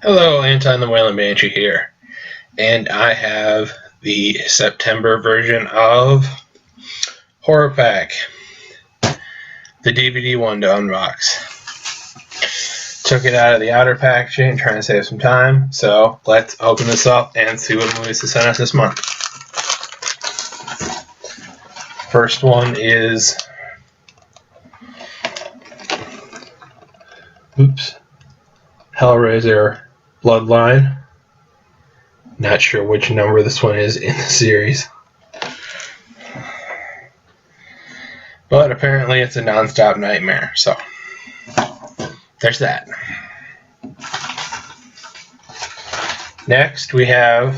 Hello, Anton the Wailing Banshee here, and I have the September version of Horror Pack, the DVD one to unbox. Took it out of the outer packaging, trying to save some time, so let's open this up and see what movies they sent us this month. First one is Hellraiser Bloodline. Not sure which number this one is in the series, but apparently it's a non-stop nightmare, so there's that. Next we have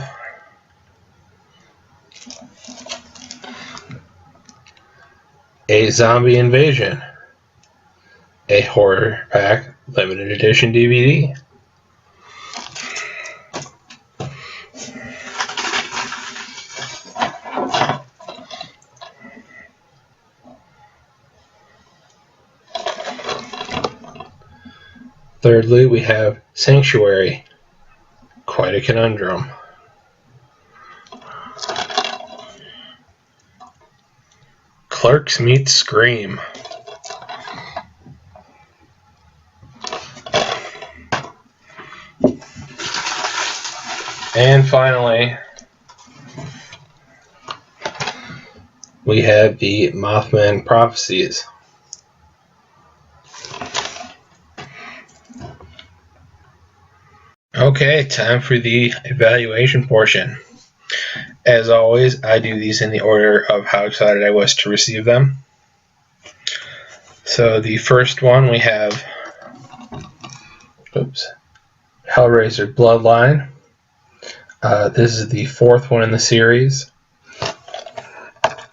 A Zombie Invasion, a Horror Pack limited edition DVD. Thirdly, we have Sanctuary, quite a conundrum. Clerks meets Scream. And finally, we have the Mothman Prophecies. Okay, time for the evaluation portion. As always, I do these in the order of how excited I was to receive them. So the first one we have Hellraiser Bloodline. This is the fourth one in the series.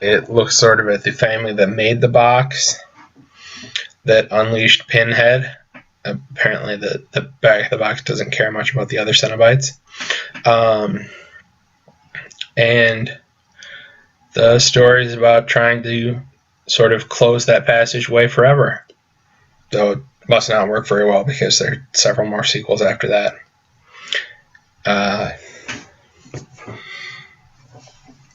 It looks sort of at the family that made the box that unleashed Pinhead. Apparently the back of the box doesn't care much about the other Cenobites. And the story is about trying to sort of close that passageway forever. Though it must not work very well because there are several more sequels after that.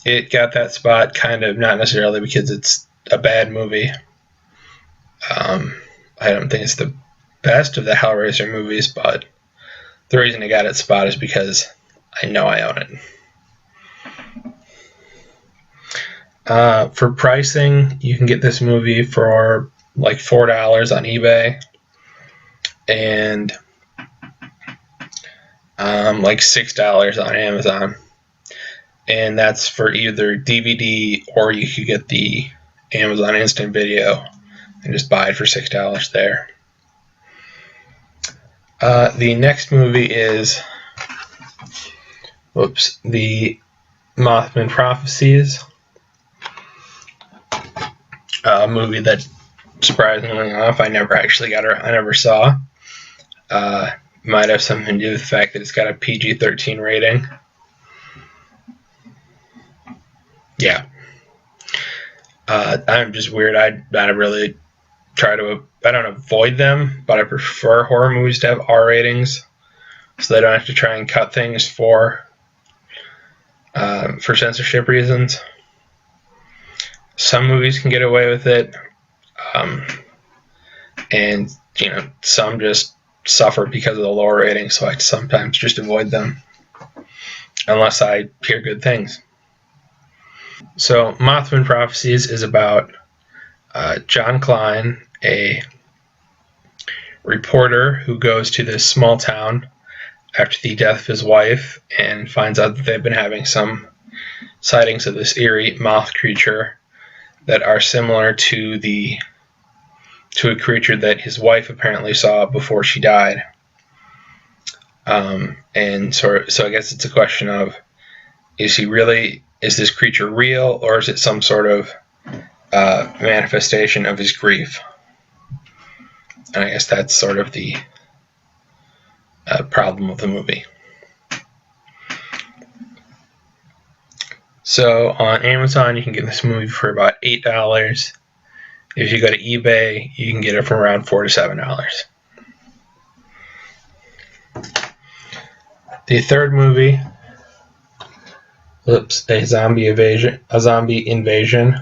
It got that spot kind of not necessarily because it's a bad movie. I don't think it's the best of the Hellraiser movies, but the reason it got its spot is because I know I own it. For pricing, you can get this movie for like $4 on eBay and like $6 on Amazon. And that's for either DVD or you could get the Amazon Instant Video and just buy it for $6 there. The next movie is the Mothman Prophecies, a movie that surprisingly enough I never saw. Might have something to do with the fact that it's got a PG-13 rating. Yeah. I'm just weird. I really try to, I don't avoid them, but I prefer horror movies to have R ratings so they don't have to try and cut things for censorship reasons. Some movies can get away with it, and some just suffer because of the lower rating, so I sometimes just avoid them unless I hear good things. So Mothman Prophecies is about John Klein, a reporter who goes to this small town after the death of his wife and finds out that they've been having some sightings of this eerie moth creature that are similar to a creature that his wife apparently saw before she died. And so I guess it's a question of, is this creature real, or is it some sort of manifestation of his grief? And I guess that's sort of the problem of the movie. So on Amazon, you can get this movie for about $8. If you go to eBay, you can get it for around $4 to $7. The third movie, a zombie invasion,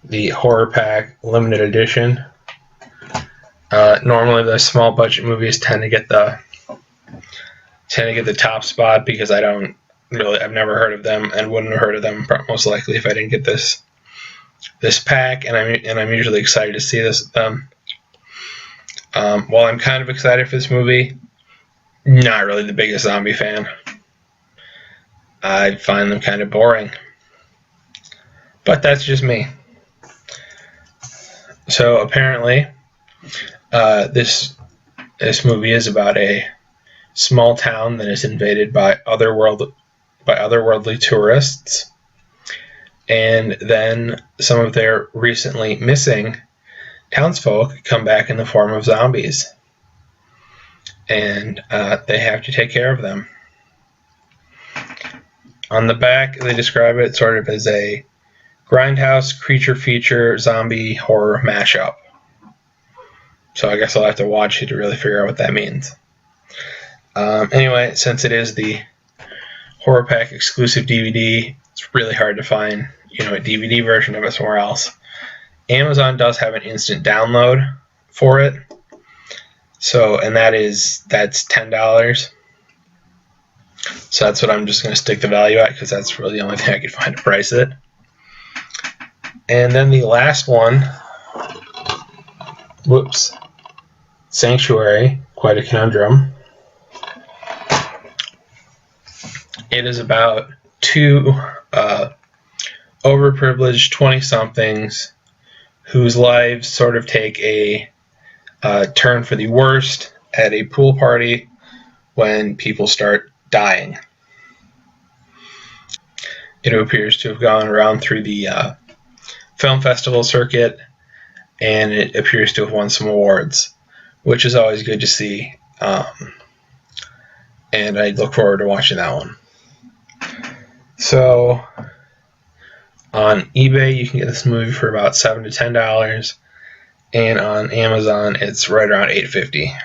the Horror Pack limited edition. Normally, the small budget movies tend to get the top spot because I've never heard of them and wouldn't have heard of them most likely if I didn't get this pack, and I'm usually excited to see them. While I'm kind of excited for this movie, not really the biggest zombie fan. I find them kind of boring, but that's just me. So apparently, this movie is about a small town that is invaded by otherworldly tourists, and then some of their recently missing townsfolk come back in the form of zombies, and they have to take care of them. On the back, they describe it sort of as a grindhouse creature feature zombie horror mashup. So I guess I'll have to watch it to really figure out what that means. Anyway, since it is the Horror Pack exclusive DVD, it's really hard to find, a DVD version of it somewhere else. Amazon does have an instant download for it. So, and that's $10. So that's what I'm just going to stick the value at because that's really the only thing I could find to price it. And then the last one, Sanctuary, quite a conundrum. It is about two overprivileged 20-somethings whose lives sort of take a turn for the worst at a pool party when people start dying. It appears to have gone around through the film festival circuit, and it appears to have won some awards, which is always good to see. And I look forward to watching that one. So on eBay, you can get this movie for about $7 to $10, and on Amazon, it's right around $8.50.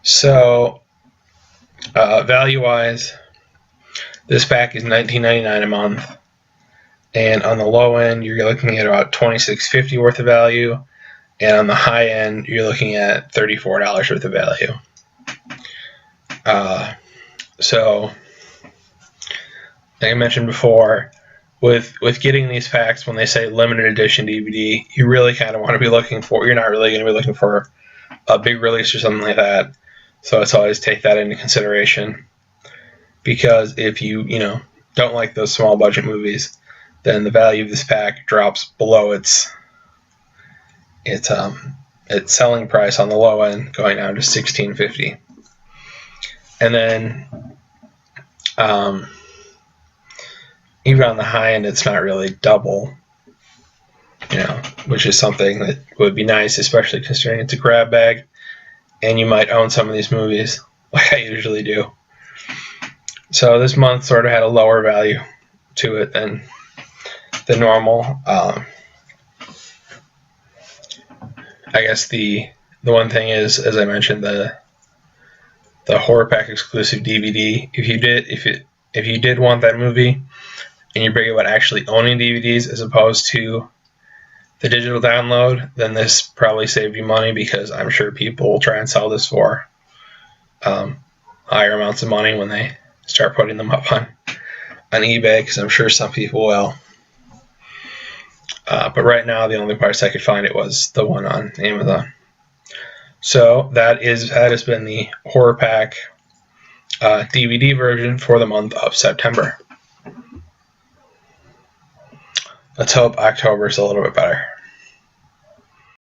So value-wise, this pack is $19.99 a month, and on the low end, you're looking at about $26.50 worth of value, and on the high end, you're looking at $34 worth of value. So, like I mentioned before, with getting these packs, when they say limited edition DVD, you really kind of want to be looking for, you're not really going to be looking for a big release or something like that. So it's always take that into consideration, because if you don't like those small budget movies, then the value of this pack drops below its selling price on the low end, going down to $16.50. And then even on the high end, it's not really double, which is something that would be nice, especially considering it's a grab bag and you might own some of these movies like I usually do. So this month sort of had a lower value to it than the normal. I guess the one thing is, as I mentioned, the Horror Pack exclusive DVD. If you did want that movie and you're big about actually owning DVDs as opposed to the digital download, then this probably saved you money, because I'm sure people will try and sell this for higher amounts of money when they start putting them up on eBay, because I'm sure some people will. But right now, the only place I could find it was the one on Amazon. So that has been the Horror Pack DVD version for the month of September. Let's hope October is a little bit better.